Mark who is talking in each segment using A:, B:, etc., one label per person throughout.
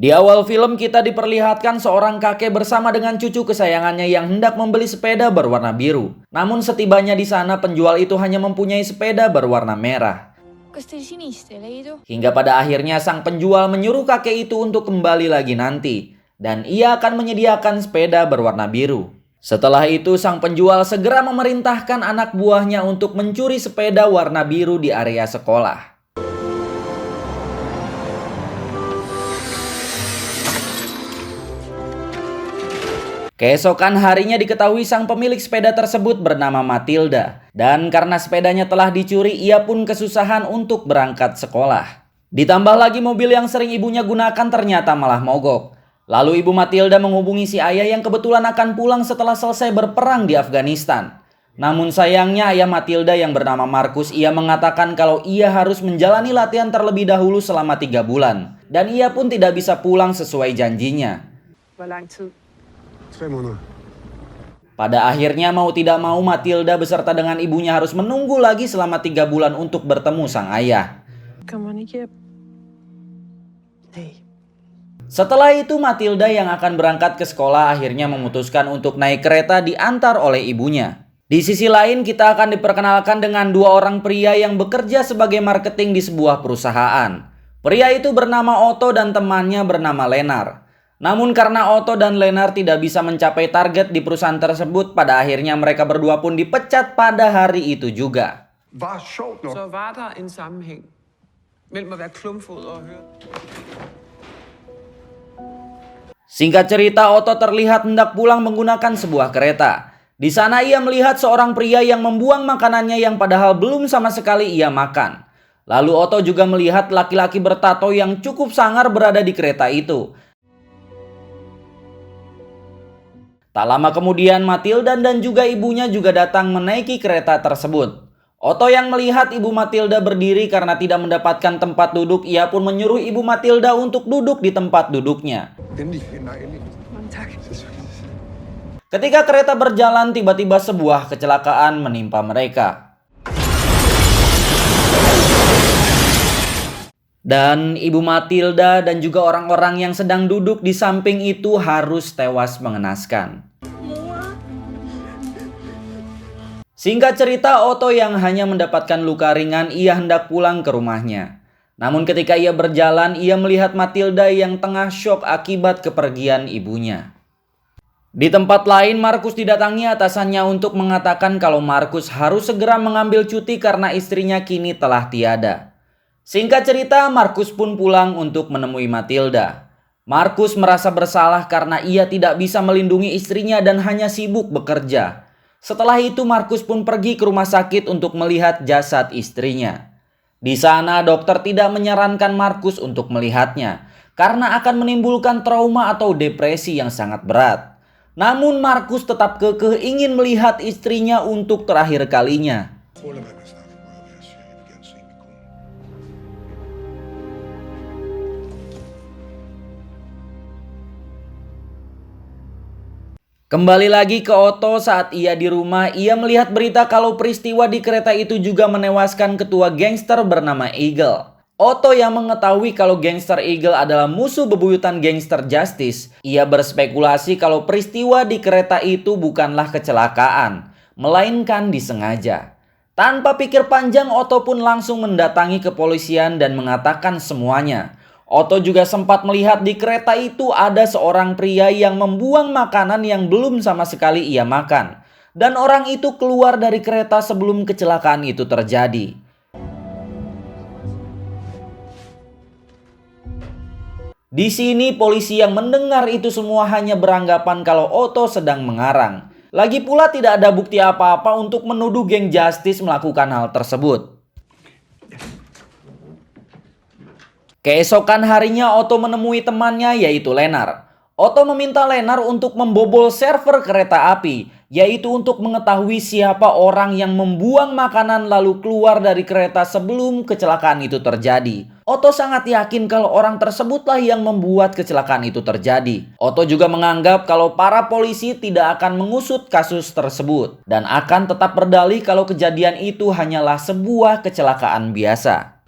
A: Di awal film kita diperlihatkan seorang kakek bersama dengan cucu kesayangannya yang hendak membeli sepeda berwarna biru. Namun setibanya di sana penjual itu hanya mempunyai sepeda berwarna merah. Hingga pada akhirnya sang penjual menyuruh kakek itu untuk kembali lagi nanti. Dan ia akan menyediakan sepeda berwarna biru. Setelah itu sang penjual segera memerintahkan anak buahnya untuk mencuri sepeda warna biru di area sekolah. Keesokan harinya diketahui sang pemilik sepeda tersebut bernama Matilda. Dan karena sepedanya telah dicuri, ia pun kesusahan untuk berangkat sekolah. Ditambah lagi mobil yang sering ibunya gunakan ternyata malah mogok. Lalu ibu Matilda menghubungi si ayah yang kebetulan akan pulang setelah selesai berperang di Afghanistan. Namun sayangnya ayah Matilda yang bernama Markus, ia mengatakan kalau ia harus menjalani latihan terlebih dahulu selama 3 bulan. Dan ia pun tidak bisa pulang sesuai janjinya. Pada akhirnya mau tidak mau Matilda beserta dengan ibunya harus menunggu lagi selama 3 bulan untuk bertemu sang ayah. Setelah itu Matilda yang akan berangkat ke sekolah akhirnya memutuskan untuk naik kereta diantar oleh ibunya. Di sisi lain kita akan diperkenalkan dengan 2 orang pria yang bekerja sebagai marketing di sebuah perusahaan. Pria itu bernama Otto dan temannya bernama Lennart. Namun karena Otto dan Lennart tidak bisa mencapai target di perusahaan tersebut, pada akhirnya mereka berdua pun dipecat pada hari itu juga. Singkat cerita, Otto terlihat hendak pulang menggunakan sebuah kereta. Di sana ia melihat seorang pria yang membuang makanannya yang padahal belum sama sekali ia makan. Lalu Otto juga melihat laki-laki bertato yang cukup sangar berada di kereta itu. Tak lama kemudian Matilda dan juga ibunya juga datang menaiki kereta tersebut. Otto yang melihat ibu Matilda berdiri karena tidak mendapatkan tempat duduk, ia pun menyuruh ibu Matilda untuk duduk di tempat duduknya. Ketika kereta berjalan, tiba-tiba sebuah kecelakaan menimpa mereka. Dan ibu Matilda dan juga orang-orang yang sedang duduk di samping itu harus tewas mengenaskan. Singkat cerita, Otto yang hanya mendapatkan luka ringan, ia hendak pulang ke rumahnya. Namun ketika ia berjalan, ia melihat Matilda yang tengah syok akibat kepergian ibunya. Di tempat lain, Markus didatangi atasannya untuk mengatakan kalau Markus harus segera mengambil cuti karena istrinya kini telah tiada. Singkat cerita, Markus pun pulang untuk menemui Matilda. Markus merasa bersalah karena ia tidak bisa melindungi istrinya dan hanya sibuk bekerja. Setelah itu Markus pun pergi ke rumah sakit untuk melihat jasad istrinya. Di sana dokter tidak menyarankan Markus untuk melihatnya karena akan menimbulkan trauma atau depresi yang sangat berat. Namun Markus tetap kekeh ingin melihat istrinya untuk terakhir kalinya. Kembali lagi ke Otto, saat ia di rumah, ia melihat berita kalau peristiwa di kereta itu juga menewaskan ketua gangster bernama Eagle. Otto yang mengetahui kalau gangster Eagle adalah musuh bebuyutan gangster Justice, ia berspekulasi kalau peristiwa di kereta itu bukanlah kecelakaan, melainkan disengaja. Tanpa pikir panjang, Otto pun langsung mendatangi kepolisian dan mengatakan semuanya. Otto juga sempat melihat di kereta itu ada seorang pria yang membuang makanan yang belum sama sekali ia makan. Dan orang itu keluar dari kereta sebelum kecelakaan itu terjadi. Di sini polisi yang mendengar itu semua hanya beranggapan kalau Otto sedang mengarang. Lagi pula tidak ada bukti apa-apa untuk menuduh geng Justice melakukan hal tersebut. Keesokan harinya Otto menemui temannya yaitu Lennart. Otto meminta Lennart untuk membobol server kereta api, yaitu untuk mengetahui siapa orang yang membuang makanan lalu keluar dari kereta sebelum kecelakaan itu terjadi. Otto sangat yakin kalau orang tersebutlah yang membuat kecelakaan itu terjadi. Otto juga menganggap kalau para polisi tidak akan mengusut kasus tersebut dan akan tetap berdalih kalau kejadian itu hanyalah sebuah kecelakaan biasa.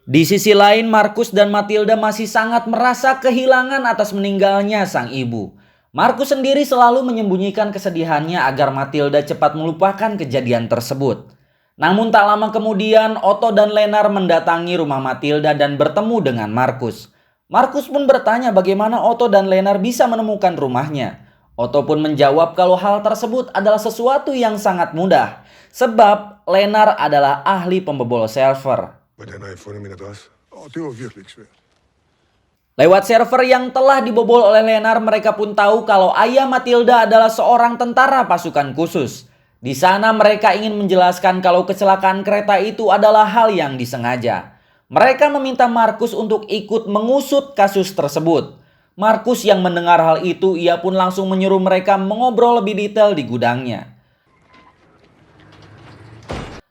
A: Di sisi lain, Markus dan Matilda masih sangat merasa kehilangan atas meninggalnya sang ibu. Markus sendiri selalu menyembunyikan kesedihannya agar Matilda cepat melupakan kejadian tersebut. Namun tak lama kemudian, Otto dan Lennart mendatangi rumah Matilda dan bertemu dengan Markus. Markus pun bertanya bagaimana Otto dan Lennart bisa menemukan rumahnya. Otto pun menjawab kalau hal tersebut adalah sesuatu yang sangat mudah, sebab Lennart adalah ahli pembobol server. Lewat server yang telah dibobol oleh Lennart, mereka pun tahu kalau ayah Matilda adalah seorang tentara pasukan khusus. Di sana mereka ingin menjelaskan kalau kecelakaan kereta itu adalah hal yang disengaja. Mereka meminta Markus untuk ikut mengusut kasus tersebut. Markus yang mendengar hal itu, ia pun langsung menyuruh mereka mengobrol lebih detail di gudangnya.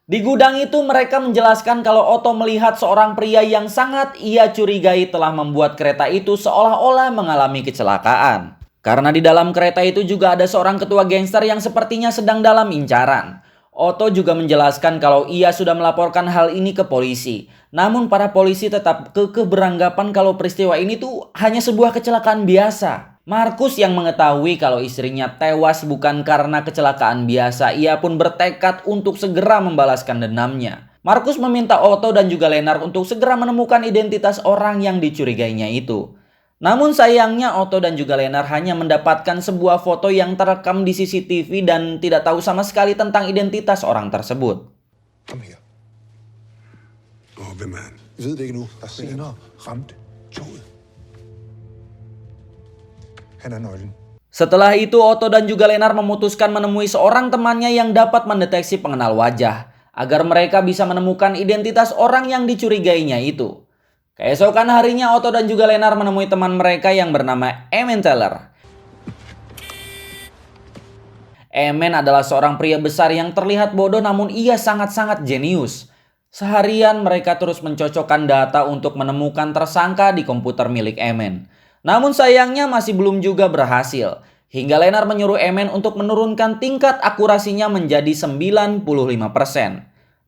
A: Di gudang itu mereka menjelaskan kalau Otto melihat seorang pria yang sangat ia curigai telah membuat kereta itu seolah-olah mengalami kecelakaan. Karena di dalam kereta itu juga ada seorang ketua gangster yang sepertinya sedang dalam incaran. Otto juga menjelaskan kalau ia sudah melaporkan hal ini ke polisi. Namun para polisi tetap kekeh beranggapan kalau peristiwa ini tuh hanya sebuah kecelakaan biasa. Markus yang mengetahui kalau istrinya tewas bukan karena kecelakaan biasa, ia pun bertekad untuk segera membalaskan dendamnya. Markus meminta Otto dan juga Lennart untuk segera menemukan identitas orang yang dicurigainya itu. Namun sayangnya Otto dan juga Lennart hanya mendapatkan sebuah foto yang terekam di CCTV dan tidak tahu sama sekali tentang identitas orang tersebut.
B: Kom her. Hvem er han? Vi ved det ikke nu. Senere ramte toget. Han er nøglen.
A: Setelah itu Otto dan juga Lennart memutuskan menemui seorang temannya yang dapat mendeteksi pengenal wajah agar mereka bisa menemukan identitas orang yang dicurigainya itu. Keesokan harinya Otto dan juga Lennart menemui teman mereka yang bernama Emmentaler. Emmen adalah seorang pria besar yang terlihat bodoh namun ia sangat-sangat jenius. Seharian mereka terus mencocokkan data untuk menemukan tersangka di komputer milik Emmen. Namun sayangnya masih belum juga berhasil. Hingga Lennart menyuruh Emmen untuk menurunkan tingkat akurasinya menjadi 95%.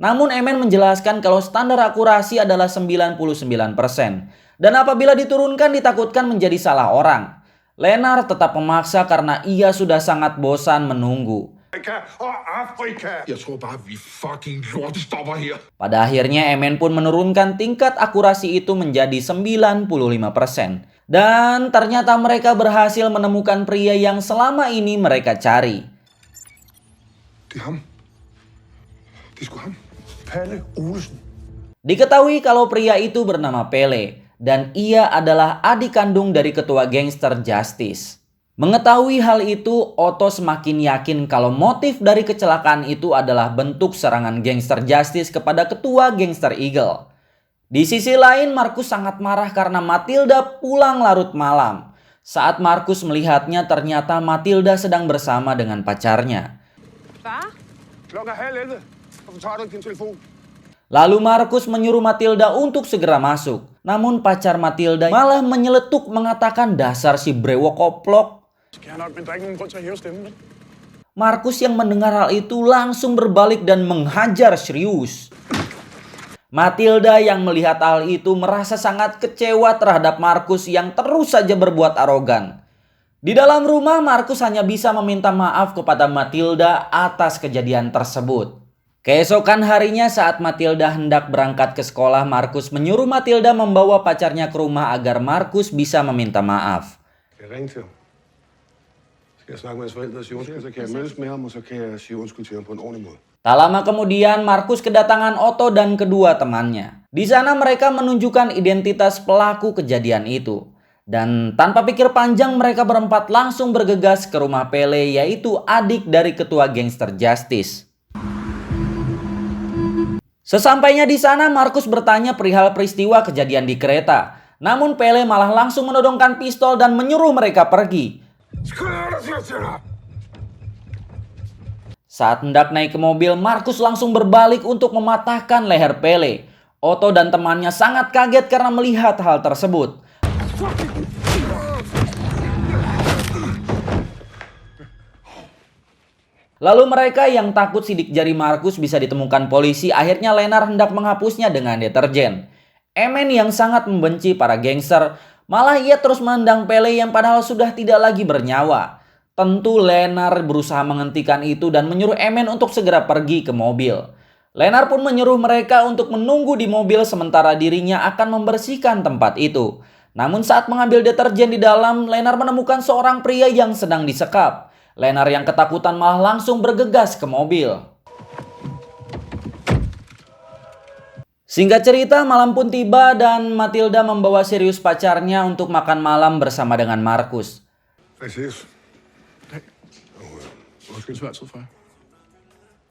A: Namun Emmen menjelaskan kalau standar akurasi adalah 99%. Dan apabila diturunkan ditakutkan menjadi salah orang. Lennart tetap memaksa karena ia sudah sangat bosan menunggu. Pada akhirnya Emmen pun menurunkan tingkat akurasi itu menjadi 95%. Dan ternyata mereka berhasil menemukan pria yang selama ini mereka cari. Diketahui kalau pria itu bernama Pele dan ia adalah adik kandung dari ketua gangster Justice. Mengetahui hal itu, Otto semakin yakin kalau motif dari kecelakaan itu adalah bentuk serangan gangster Justice kepada ketua gangster Eagle. Di sisi lain, Markus sangat marah karena Matilda pulang larut malam. Saat Markus melihatnya, ternyata Matilda sedang bersama dengan pacarnya. Lalu Markus menyuruh Matilda untuk segera masuk. Namun pacar Matilda malah menyeletuk mengatakan dasar si brewok koplok. Markus yang mendengar hal itu langsung berbalik dan menghajar serius. Matilda yang melihat hal itu merasa sangat kecewa terhadap Markus yang terus saja berbuat arogan. Di dalam rumah, Markus hanya bisa meminta maaf kepada Matilda atas kejadian tersebut. Keesokan harinya saat Matilda hendak berangkat ke sekolah, Markus menyuruh Matilda membawa pacarnya ke rumah agar Markus bisa meminta maaf. Tak lama kemudian Markus kedatangan Otto dan kedua temannya. Di sana mereka menunjukkan identitas pelaku kejadian itu. Dan tanpa pikir panjang mereka berempat langsung bergegas ke rumah Pele, yaitu adik dari ketua gangster Justice. Sesampainya di sana, Markus bertanya perihal peristiwa kejadian di kereta. Namun Pele malah langsung menodongkan pistol dan menyuruh mereka pergi. Saat hendak naik ke mobil, Markus langsung berbalik untuk mematahkan leher Pele. Otto dan temannya sangat kaget karena melihat hal tersebut. Lalu mereka yang takut sidik jari Markus bisa ditemukan polisi, akhirnya Lennart hendak menghapusnya dengan deterjen. Emen yang sangat membenci para gangster, malah ia terus menendang Pele yang padahal sudah tidak lagi bernyawa. Tentu Lennart berusaha menghentikan itu dan menyuruh Emen untuk segera pergi ke mobil. Lennart pun menyuruh mereka untuk menunggu di mobil sementara dirinya akan membersihkan tempat itu. Namun saat mengambil deterjen di dalam, Lennart menemukan seorang pria yang sedang disekap. Lennart yang ketakutan malah langsung bergegas ke mobil. Singkat cerita, malam pun tiba dan Matilda membawa Sirius pacarnya untuk makan malam bersama dengan Markus.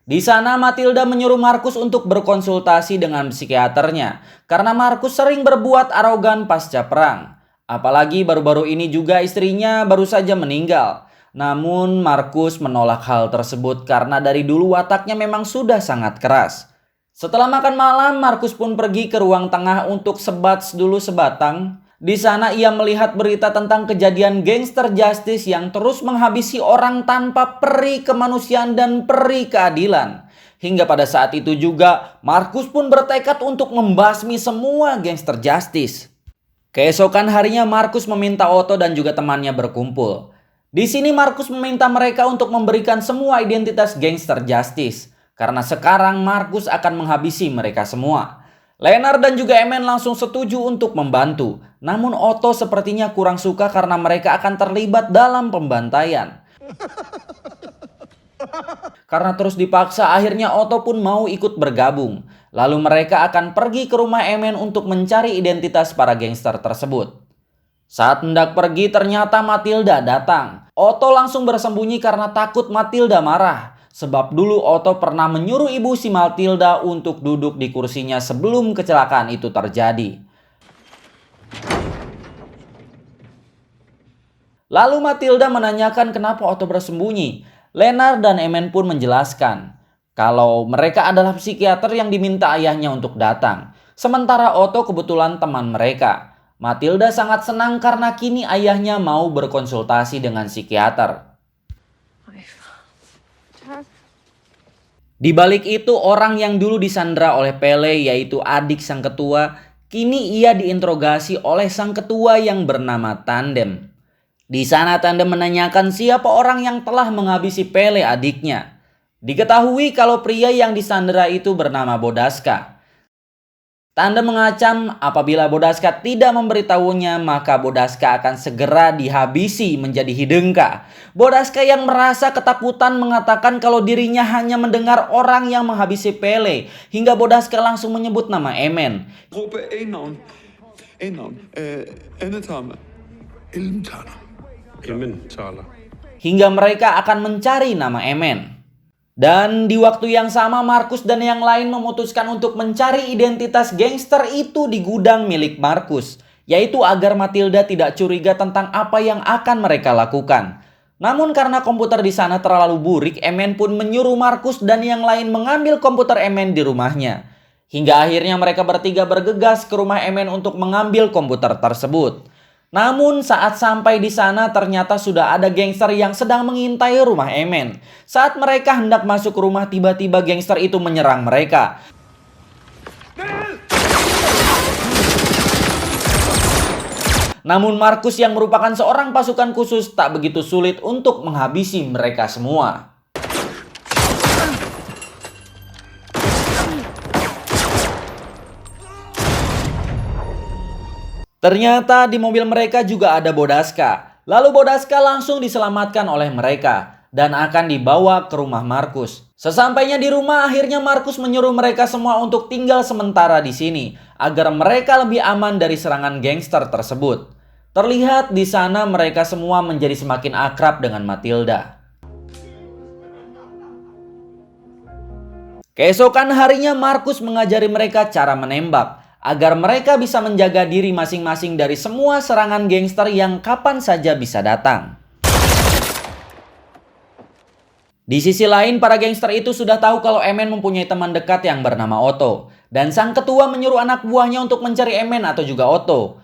A: Di sana Matilda menyuruh Markus untuk berkonsultasi dengan psikiaternya karena Markus sering berbuat arogan pasca perang. Apalagi baru-baru ini juga istrinya baru saja meninggal. Namun Markus menolak hal tersebut karena dari dulu wataknya memang sudah sangat keras. Setelah makan malam, Markus pun pergi ke ruang tengah untuk sebat dulu sebatang. Di sana ia melihat berita tentang kejadian gangster justice yang terus menghabisi orang tanpa peri kemanusiaan dan peri keadilan. Hingga pada saat itu juga, Markus pun bertekad untuk membasmi semua gangster justice. Keesokan harinya Markus meminta Otto dan juga temannya berkumpul. Di sini Markus meminta mereka untuk memberikan semua identitas gangster justice. Karena sekarang Markus akan menghabisi mereka semua. Lennart dan juga Emen langsung setuju untuk membantu. Namun Otto sepertinya kurang suka karena mereka akan terlibat dalam pembantaian. Karena terus dipaksa, akhirnya Otto pun mau ikut bergabung. Lalu mereka akan pergi ke rumah Emen untuk mencari identitas para gangster tersebut. Saat hendak pergi ternyata Matilda datang. Otto langsung bersembunyi karena takut Matilda marah. Sebab dulu Otto pernah menyuruh ibu si Matilda untuk duduk di kursinya sebelum kecelakaan itu terjadi. Lalu Matilda menanyakan kenapa Otto bersembunyi. Lennart dan Emen pun menjelaskan kalau mereka adalah psikiater yang diminta ayahnya untuk datang. Sementara Otto kebetulan teman mereka. Matilda sangat senang karena kini ayahnya mau berkonsultasi dengan psikiater. Di balik itu, orang yang dulu disandra oleh Pele yaitu adik sang ketua, kini ia diinterogasi oleh sang ketua yang bernama Tandem. Di sana Tandem menanyakan siapa orang yang telah menghabisi Pele adiknya. Diketahui kalau pria yang disandera itu bernama Bodaska. Tandem mengacam apabila Bodaska tidak memberitahunya maka Bodaska akan segera dihabisi menjadi hidengka. Bodaska yang merasa ketakutan mengatakan kalau dirinya hanya mendengar orang yang menghabisi Pele. Hingga Bodaska langsung menyebut nama Emen. Hingga mereka akan mencari nama Emen. Dan di waktu yang sama Markus dan yang lain memutuskan untuk mencari identitas gangster itu di gudang milik Markus. Yaitu agar Matilda tidak curiga tentang apa yang akan mereka lakukan. Namun karena komputer di sana terlalu burik, Emen pun menyuruh Markus dan yang lain mengambil komputer Emen di rumahnya. Hingga akhirnya mereka bertiga bergegas ke rumah Emen untuk mengambil komputer tersebut. Namun saat sampai di sana ternyata sudah ada gangster yang sedang mengintai rumah Emen. Saat mereka hendak masuk ke rumah tiba-tiba gangster itu menyerang mereka. Namun Markus yang merupakan seorang pasukan khusus tak begitu sulit untuk menghabisi mereka semua. Ternyata di mobil mereka juga ada Bodaska. Lalu Bodaska langsung diselamatkan oleh mereka dan akan dibawa ke rumah Markus. Sesampainya di rumah, akhirnya Markus menyuruh mereka semua untuk tinggal sementara di sini agar mereka lebih aman dari serangan gangster tersebut. Terlihat di sana mereka semua menjadi semakin akrab dengan Matilda. Keesokan harinya Markus mengajari mereka cara menembak agar mereka bisa menjaga diri masing-masing dari semua serangan gangster yang kapan saja bisa datang. Di sisi lain, para gangster itu sudah tahu kalau Emen mempunyai teman dekat yang bernama Otto. Dan sang ketua menyuruh anak buahnya untuk mencari Emen atau juga Otto.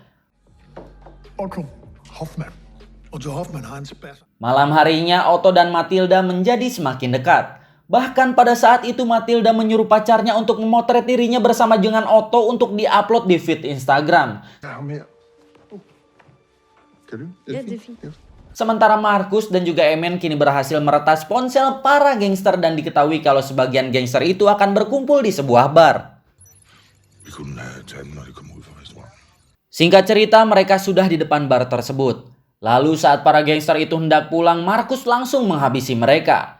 A: Malam harinya Otto dan Matilda menjadi semakin dekat. Bahkan pada saat itu Matilda menyuruh pacarnya untuk memotret dirinya bersama dengan Otto untuk diupload di feed Instagram. Sementara Marcus dan juga Emen kini berhasil meretas ponsel para gangster dan diketahui kalau sebagian gangster itu akan berkumpul di sebuah bar. Singkat cerita, mereka sudah di depan bar tersebut. Lalu saat para gangster itu hendak pulang, Marcus langsung menghabisi mereka.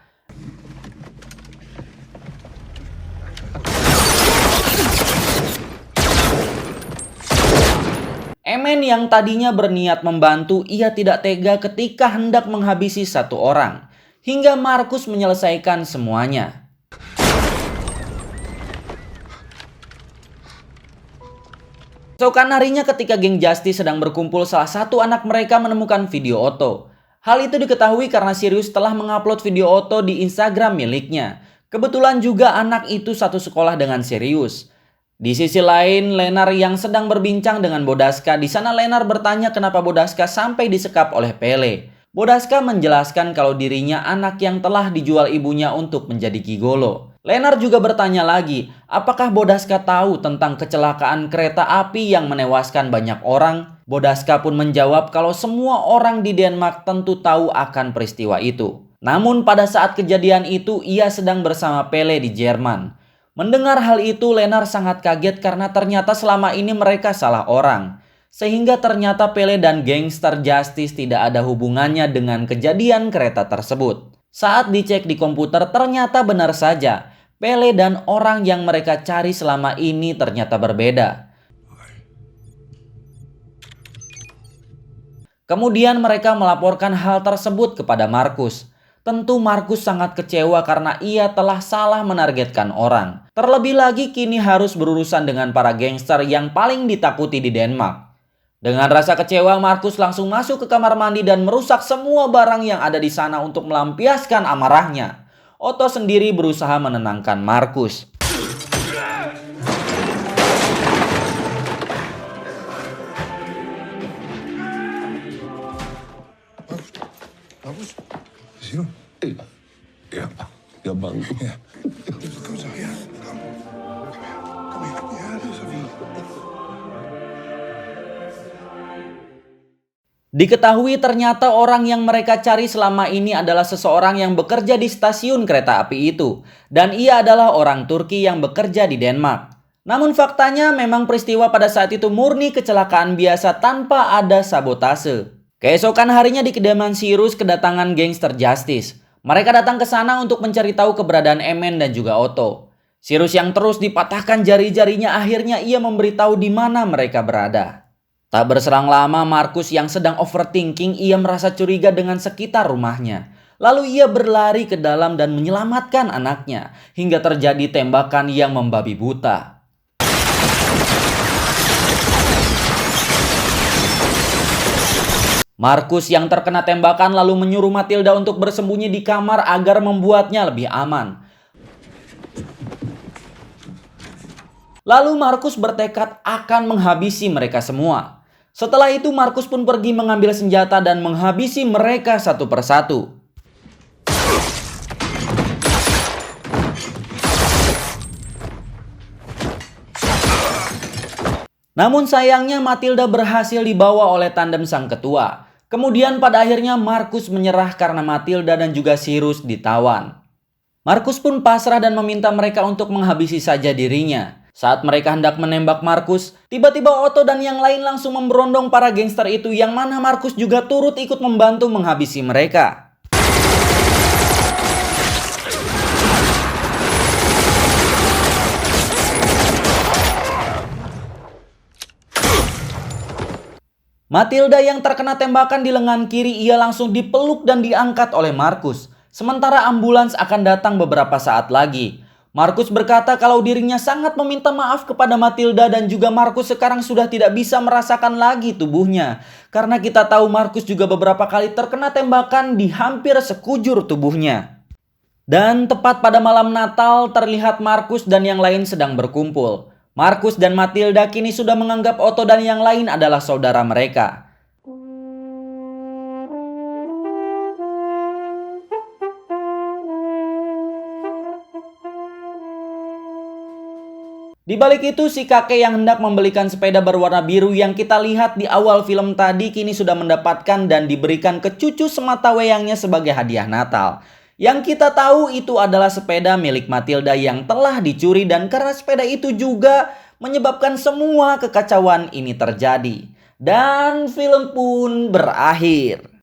A: Emen yang tadinya berniat membantu, ia tidak tega ketika hendak menghabisi satu orang. Hingga Marcus menyelesaikan semuanya. Keesokan harinya ketika geng Justice sedang berkumpul, salah satu anak mereka menemukan video Otto. Hal itu diketahui karena Sirius telah mengupload video Otto di Instagram miliknya. Kebetulan juga anak itu satu sekolah dengan Sirius. Di sisi lain, Lenar yang sedang berbincang dengan Bodaska. Di sana Lenar bertanya kenapa Bodaska sampai disekap oleh Pele. Bodaska menjelaskan kalau dirinya anak yang telah dijual ibunya untuk menjadi gigolo. Lenar juga bertanya lagi, apakah Bodaska tahu tentang kecelakaan kereta api yang menewaskan banyak orang? Bodaska pun menjawab kalau semua orang di Denmark tentu tahu akan peristiwa itu. Namun pada saat kejadian itu, ia sedang bersama Pele di Jerman. Mendengar hal itu, Lenar sangat kaget karena ternyata selama ini mereka salah orang. Sehingga ternyata Pele dan gangster Justice tidak ada hubungannya dengan kejadian kereta tersebut. Saat dicek di komputer, ternyata benar saja. Pele dan orang yang mereka cari selama ini ternyata berbeda. Kemudian mereka melaporkan hal tersebut kepada Marcus. Tentu Marcus sangat kecewa karena ia telah salah menargetkan orang. Terlebih lagi kini harus berurusan dengan para gangster yang paling ditakuti di Denmark. Dengan rasa kecewa, Marcus langsung masuk ke kamar mandi dan merusak semua barang yang ada di sana untuk melampiaskan amarahnya. Otto sendiri berusaha menenangkan Marcus.
B: Marcus, hvad siger du? Ja, bange. Ja. Kom så her. Kom. Kom her. Ja, det er så fint.
A: Diketahui ternyata orang yang mereka cari selama ini adalah seseorang yang bekerja di stasiun kereta api itu. Dan ia adalah orang Turki yang bekerja di Denmark. Namun faktanya memang peristiwa pada saat itu murni kecelakaan biasa tanpa ada sabotase. Keesokan harinya di kediaman Sirius kedatangan gangster Justice. Mereka datang ke sana untuk mencari tahu keberadaan Emen dan juga Otto. Sirius yang terus dipatahkan jari-jarinya akhirnya ia memberitahu di mana mereka berada. Tak berselang lama Marcus yang sedang overthinking ia merasa curiga dengan sekitar rumahnya. Lalu ia berlari ke dalam dan menyelamatkan anaknya hingga terjadi tembakan yang membabi buta. Marcus yang terkena tembakan lalu menyuruh Matilda untuk bersembunyi di kamar agar membuatnya lebih aman. Lalu Marcus bertekad akan menghabisi mereka semua. Setelah itu Marcus pun pergi mengambil senjata dan menghabisi mereka satu persatu. Namun sayangnya Matilda berhasil dibawa oleh tandem sang ketua. Kemudian pada akhirnya Marcus menyerah karena Matilda dan juga Sirius ditawan. Marcus pun pasrah dan meminta mereka untuk menghabisi saja dirinya. Saat mereka hendak menembak Marcus, tiba-tiba Otto dan yang lain langsung memberondong para gangster itu yang mana Marcus juga turut ikut membantu menghabisi mereka. Matilda yang terkena tembakan di lengan kiri ia langsung dipeluk dan diangkat oleh Marcus. Sementara ambulans akan datang beberapa saat lagi. Marcus berkata kalau dirinya sangat meminta maaf kepada Matilda dan juga Marcus sekarang sudah tidak bisa merasakan lagi tubuhnya. Karena kita tahu Marcus juga beberapa kali terkena tembakan di hampir sekujur tubuhnya. Dan tepat pada malam Natal terlihat Marcus dan yang lain sedang berkumpul. Marcus dan Matilda kini sudah menganggap Otto dan yang lain adalah saudara mereka. Di balik itu, si kakek yang hendak membelikan sepeda berwarna biru yang kita lihat di awal film tadi kini sudah mendapatkan dan diberikan ke cucu sematawayangnya sebagai hadiah Natal. Yang kita tahu itu adalah sepeda milik Matilda yang telah dicuri, dan karena sepeda itu juga menyebabkan semua kekacauan ini terjadi. Dan film pun berakhir.